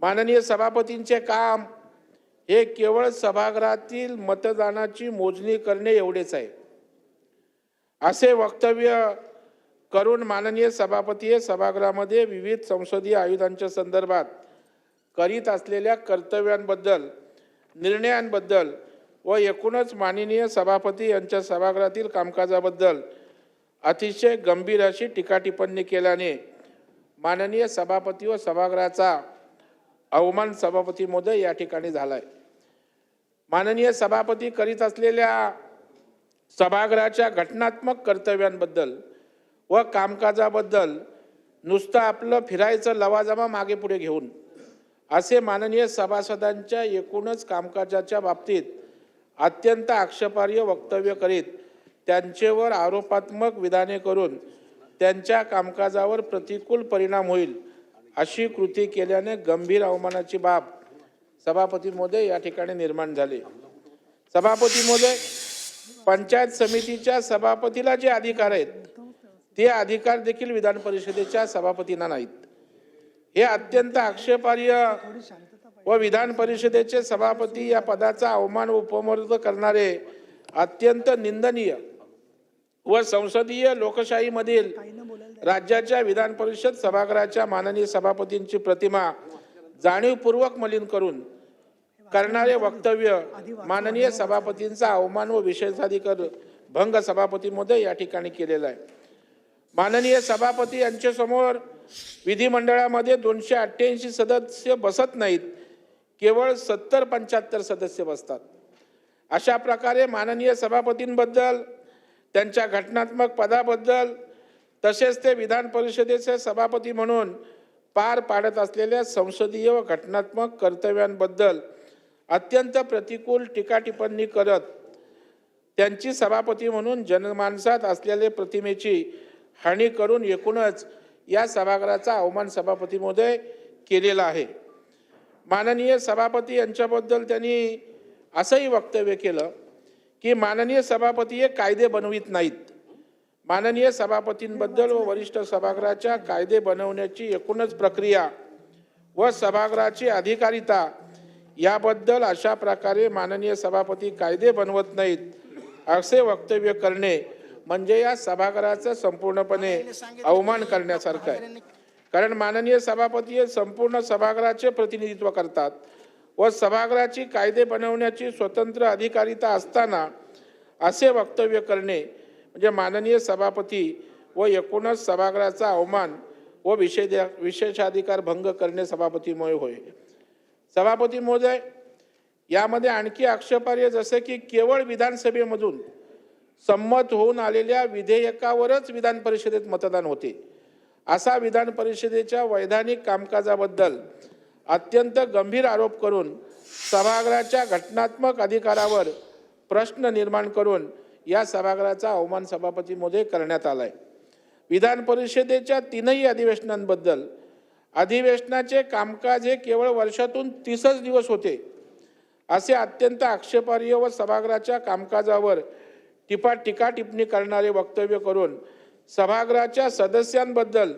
माननीय सभापतींचे काम हे केवळ सभागृहातील मतदानाची मोजणी करणे एवढेच आहे असे वक्तव्य करून माननीय सभापती हे सभागृहामध्ये विविध संसदीय आयुधांच्या संदर्भात करीत असलेल्या कर्तव्यांबद्दल, निर्णयांबद्दल व एकूणच माननीय सभापती यांच्या सभागृहातील कामकाजाबद्दल अतिशय गंभीर अशी टीका टिप्पणी केल्याने माननीय सभापती व सभागृहाचा अवमान सभापती महोदय या ठिकाणी झालाय। माननीय सभापती करीत असलेल्या सभागृहाच्या घटनात्मक कर्तव्यांबद्दल व कामकाजाबद्दल नुसतं आपलं फिरायचं लवाजमा मागे पुढे घेऊन असे माननीय सभासदांच्या एकूणच कामकाजाच्या बाबतीत अत्यंत आक्षेपार्ह वक्तव्य करीत त्यांच्यावर आरोपात्मक विधाने करून त्यांच्या कामकाजावर प्रतिकूल परिणाम होईल अशी कृती केल्याने गंभीर अवमानाची बाब सभापती महोदय या ठिकाणी निर्माण झाली। सभापती महोदय, पंचायत समितीच्या सभापतीला जे अधिकार आहेत ते अधिकार देखील विधान परिषदेच्या सभापतींना नाहीत। हे अत्यंत आक्षेपार्ह व विधान परिषदेचे सभापती या पदाचा अवमान व उपमर्द करणारे अत्यंत निंदनीय व संसदीय लोकशाहीमधील राज्याच्या विधान परिषद सभागृहाच्या माननीय सभापतींची प्रतिमा जाणीवपूर्वक मलिन करून करणारे वक्तव्य माननीय सभापतींचा अवमान व विशेषाधिकार भंग सभापती महोदय या ठिकाणी केलेला आहे। माननीय सभापती यांच्या समोर विधिमंडळामध्ये 288 सदस्य बसत नाहीत, केवळ 70-75 सदस्य बसतात। अशा प्रकारे माननीय सभापतींबद्दल, त्यांच्या घटनात्मक पदाबद्दल तसेच ते विधान परिषदेचे सभापती म्हणून पार पाडत असलेल्या संसदीय व घटनात्मक कर्तव्यांबद्दल अत्यंत प्रतिकूल टीका टिप्पणी करत त्यांची सभापती म्हणून जनमानसात असलेल्या प्रतिमेची हानी करून एकूणच या सभागृहाचा अवमान सभापती महोदय केलेला आहे। माननीय सभापती यांच्याबद्दल त्यांनी असंही वक्तव्य केलं की माननीय सभापती हे कायदे बनवित नाहीत। माननीय सभापतींबद्दल व वरिष्ठ सभागृहाच्या कायदे बनवण्याची एकूणच प्रक्रिया व सभागृहाची अधिकारिता याबद्दल अशा प्रकारे माननीय सभापती कायदे बनवत नाहीत असे वक्तव्य करणे म्हणजे या सभागृहाचा संपूर्णपणे अवमान करण्यासारखं आहे। कारण माननीय सभापती हे संपूर्ण सभागृहाचे प्रतिनिधित्व करतात व सभागृहाची कायदे बनवण्याची स्वतंत्र अधिकारिता असताना असे वक्तव्य करणे म्हणजे माननीय सभापती व एकूणच सभागृहाचा अवमान व विशेषाधिकार भंग करणे सभापतीमुळे होय। सभापती महोदय, यामध्ये आणखी आक्षेपार्ह जसे की केवळ विधानसभेमधून संमत होऊन आलेल्या विधेयकावरच विधान परिषदेत मतदान होते असा विधान परिषदेच्या वैधानिक कामकाजाबद्दल अत्यंत गंभीर आरोप करून सभागृहाच्या घटनात्मक अधिकारावर प्रश्न निर्माण करून या सभागृहाचा अवमान सभापती महोदय करण्यात आलाय। विधान परिषदेच्या 3ही अधिवेशनांबद्दल अधिवेशनाचे कामकाज हे केवळ वर्षातून 30च दिवस होते असे अत्यंत आक्षेपार्ह व सभागृहाच्या कामकाजावर टीका टिप्पणी करणारे वक्तव्य करून सभागृहाच्या सदस्यांबद्दल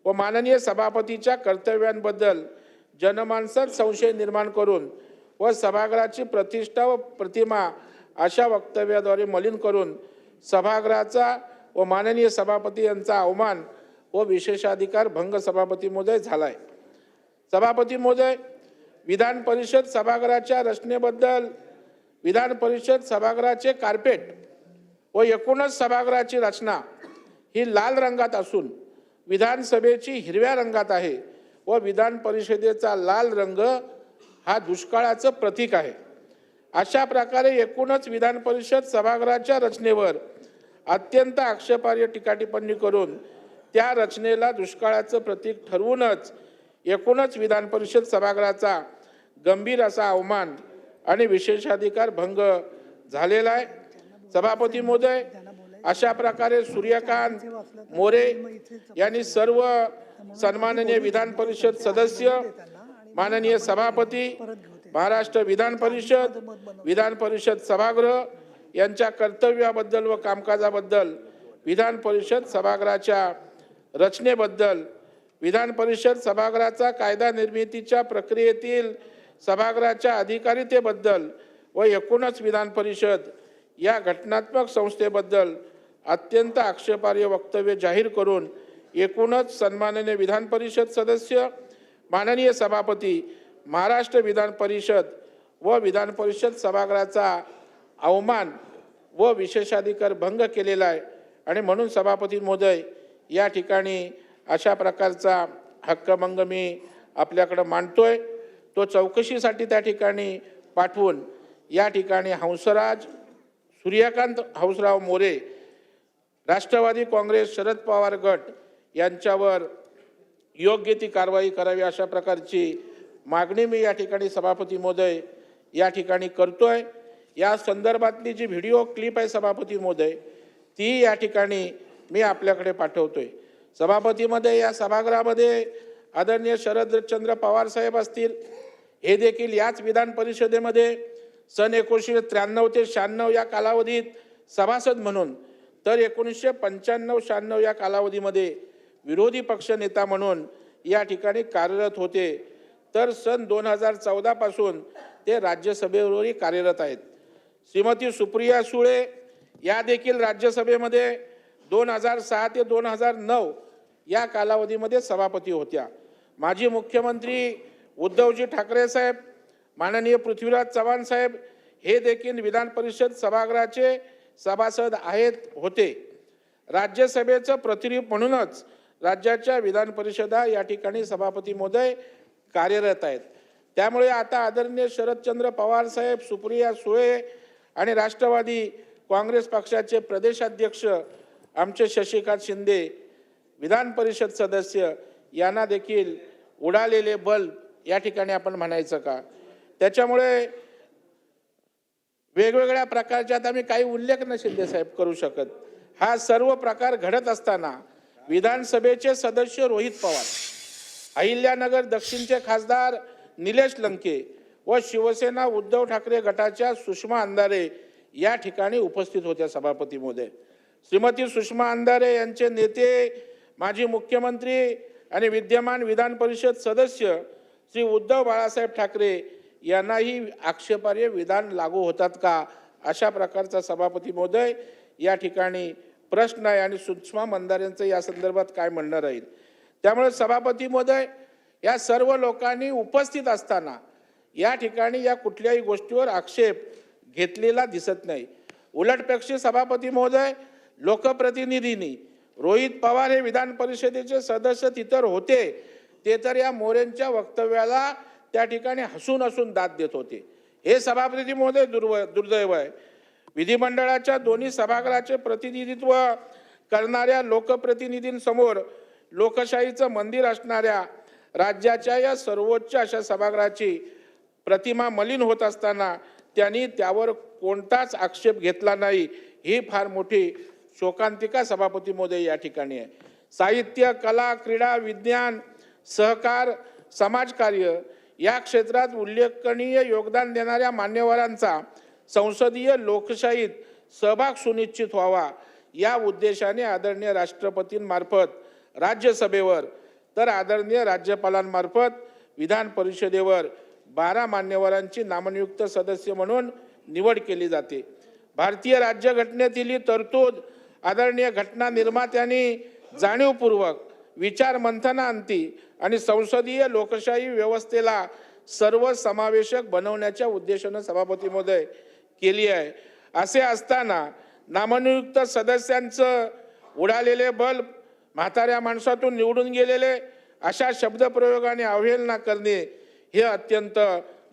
व माननीय सभापतीच्या कर्तव्यांबद्दल जनमानसात संशय निर्माण करून व सभागृहाची प्रतिष्ठा व प्रतिमा अशा वक्तव्याद्वारे मलिन करून सभागृहाचा व माननीय सभापती यांचा अवमान व विशेषाधिकार भंग सभापती महोदय झालाय। सभापती महोदय, विधान परिषद सभागृहाच्या रचनेबद्दल विधान परिषद सभागृहाचे कार्पेट व एकूणच सभागृहाची रचना ही लाल रंगात असून विधानसभेची हिरव्या रंगात आहे व विधान परिषदेचा लाल रंग हा दुष्काळाचं प्रतीक आहे। अशा प्रकारे एकूणच विधान परिषद सभागृहाच्या रचनेवर अत्यंत आक्षेपार्ह टीका टिप्पणी करून त्या रचनेला दुष्काळाचं प्रतीक ठरवूनच एकूणच विधान परिषद सभागृहाचा गंभीर असा अवमान आणि विशेषाधिकार भंग झालेला आहे। सभापती महोदय, अशा प्रकारे सूर्यकांत मोरे यांनी सर्व सन्माननीय विधान परिषद सदस्य, माननीय सभापती, महाराष्ट्र विधान परिषद सभागृह यांच्या कर्तव्याबद्दल व कामकाजाबद्दल विधान परिषद सभागृहाच्या रचनेबद्दल विधान परिषद सभागृहाचा कायदा निर्मितीच्या प्रक्रियेतील सभागृहाच्या अधिकारितेबद्दल व एकूणच विधान परिषद या घटनात्मक संस्थेबद्दल अत्यंत आक्षेपार्ह वक्तव्य जाहीर करून एकूणच सन्माननीय विधान परिषद सदस्य माननीय सभापती महाराष्ट्र विधान परिषद व विधान परिषद सभागृहाचा अवमान व विशेषाधिकार भंग केलेला आहे आणि म्हणून सभापती महोदय या ठिकाणी अशा प्रकारचा हक्कभंग मी आपल्याकडे मांडतोय। तो चौकशीसाठी त्या ठिकाणी पाठवून या ठिकाणी हंसराज सूर्यकांत हंसराव मोरे राष्ट्रवादी काँग्रेस शरद पवार गट यांच्यावर योग्य ती कारवाई करावी अशा प्रकारची मागणी मी या ठिकाणी सभापती महोदय या ठिकाणी करतोय। या संदर्भातली जी व्हिडिओ क्लिप आहे सभापती महोदय ती या ठिकाणी मी आपल्याकडे पाठवतोय। सभापतीमध्ये या सभागृहामध्ये आदरणीय शरदचंद्र पवार साहेब असतील, हे देखील याच विधान परिषदेमध्ये सन 1993 ते 96 या कालावधीत सभासद म्हणून, तर 1995-96 या कालावधीमध्ये विरोधी पक्ष नेता म्हणून या ठिकाणी कार्यरत होते, तर सन 2014 पासून ते राज्यसभेवरही कार्यरत आहेत। श्रीमती सुप्रिया सुळे या देखील राज्यसभेमध्ये 2006 ते 2009 या कालावधीमध्ये सभापती होत्या। माजी मुख्यमंत्री उद्धवजी ठाकरे साहेब, माननीय पृथ्वीराज चव्हाण साहेब हे देखील विधान परिषद सभागृहाचे सभासद होते। राज्यसभेचं प्रतिनिधी म्हणूनच राज्याच्या विधान परिषदा या ठिकाणी सभापती महोदय कार्यरत आहेत। त्यामुळे आता आदरणीय शरदचंद्र पवार साहेब, सुप्रिया सुळे आणि राष्ट्रवादी काँग्रेस पक्षाचे प्रदेशाध्यक्ष आमचे शशिकांत शिंदे विधान परिषद सदस्य यांना देखील उडालेले बल्ब या ठिकाणी आपण म्हणायचं का? त्याच्यामुळे वेगवेगळ्या प्रकारचे आता मी काही उल्लेख न शिंदे साहेब करू शकत। हा सर्व प्रकार घडत असताना विधानसभेचे सदस्य रोहित पवार, अहिल्यानगर दक्षिणचे खासदार निलेश लंके व शिवसेना उद्धव ठाकरे गटाच्या सुषमा अंधारे या ठिकाणी उपस्थित होत्या। सभापती महोदय श्रीमती सुषमा अंधारे यांचे नेते माजी मुख्यमंत्री आणि विद्यमान विधान परिषद सदस्य श्री उद्धव बाळासाहेब ठाकरे यांनाही आक्षेपार्ह विधान लागू होतात का, अशा प्रकारचा सभापती महोदय या ठिकाणी प्रश्न आहे आणि सुषमा अंधारेंचं या संदर्भात काय म्हणणं राहील। त्यामुळे सभापती महोदय या सर्व लोकांनी उपस्थित असताना या ठिकाणी या कुठल्याही गोष्टीवर आक्षेप घेतलेला दिसत नाही। उलटपेक्षा सभापती महोदय लोकप्रतिनिधींनी रोहित पवार हे विधान परिषदेचे सदस्य तितर होते, ते तर या मोरेंच्या वक्तव्याला त्या ठिकाणी हसून दाद देत होते। हे सभापती महोदय दुर्दैव आहे। विधिमंडळाच्या दोन्ही सभागृहाचे प्रतिनिधित्व करणाऱ्या लोकप्रतिनिधींसमोर लोकशाहीचं मंदिर असणाऱ्या राज्याच्या या सर्वोच्च अशा सभागृहाची प्रतिमा मलिन होत असताना त्यांनी त्यावर कोणताच आक्षेप घेतला नाही, ही फार मोठी शोकांतिका सभापती महोदय या ठिकाणी आहे। साहित्य, कला, क्रीडा, विज्ञान, सहकार, समाजकार्य या क्षेत्रात उल्लेखनीय योगदान देणाऱ्या मान्यवरांचा संसदीय लोकशाहीत सहभाग सुनिश्चित व्हावा या उद्देशाने आदरणीय राष्ट्रपतींमार्फत राज्यसभेवर तर आदरणीय राज्यपालांमार्फत विधान परिषदेवर 12 मान्यवरांची नामनियुक्त सदस्य म्हणून निवड केली जाते। भारतीय राज्यघटनेतील ही तरतूद आदरणीय घटना निर्मात्यांनी जाणीवपूर्वक विचार मंथनाअंती आणि संसदीय लोकशाही व्यवस्थेला सर्वसमावेशक बनवण्याच्या उद्देशाने सभापती महोदय केली आहे। असे असताना नामनियुक्त सदस्यांचं उडालेले बल्ब, म्हाताऱ्या माणसातून निवडून गेलेले अशा शब्दप्रयोगाने अवहेलना करणे हे अत्यंत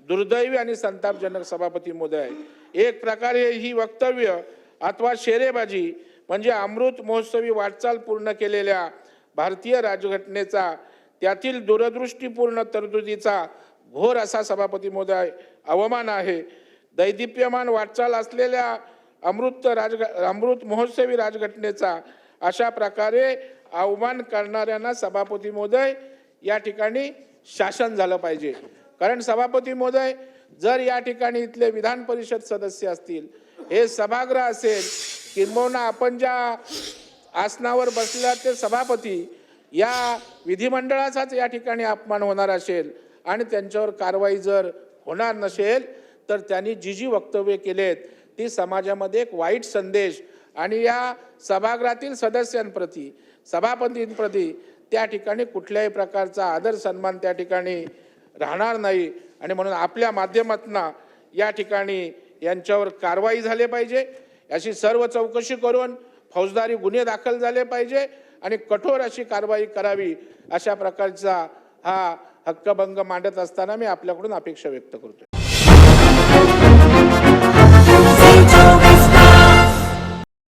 दुर्दैवी आणि संतापजनक सभापती महोदय आहे। एक प्रकारे ही वक्तव्य अथवा शेरेबाजी म्हणजे अमृत महोत्सवी वाटचाल पूर्ण केलेल्या भारतीय राज्यघटनेचा, त्यातील दूरदृष्टीपूर्ण तरतुदीचा घोर असा सभापती महोदय अवमान आहे। दैदिप्यमान वाटचाल असलेल्या अमृत महोत्सवी राजघटनेचा अशा प्रकारे अवमान करणाऱ्यांना सभापती महोदय या ठिकाणी शासन झालं पाहिजे। कारण सभापती महोदय जर या ठिकाणी इथले विधान परिषद सदस्य असतील, हे सभागृह असेल, किंबहुना आपण ज्या आसनावर बसल्या ते सभापती या विधिमंडळाचाच या ठिकाणी अपमान होणार असेल आणि त्यांच्यावर कारवाई जर होणार नसेल तर त्यांनी जी वक्तव्ये केलेत ती समाजामध्ये एक वाईट संदेश आणि या सभागृहातील सदस्यांप्रती सभापतींप्रती त्या ठिकाणी कुठल्याही प्रकारचा आदर सन्मान त्या ठिकाणी राहणार नाही आणि म्हणून आपल्या माध्यमातून या ठिकाणी यांच्यावर कारवाई झाली पाहिजे, अशी सर्व चौकशी करून फौजदारी गुन्हे दाखल झाले पाहिजे आणि कठोर अशी कारवाई करावी, अशा प्रकारचा हा हक्कभंग मांडत असताना मी आपल्याकडून अपेक्षा व्यक्त करतो.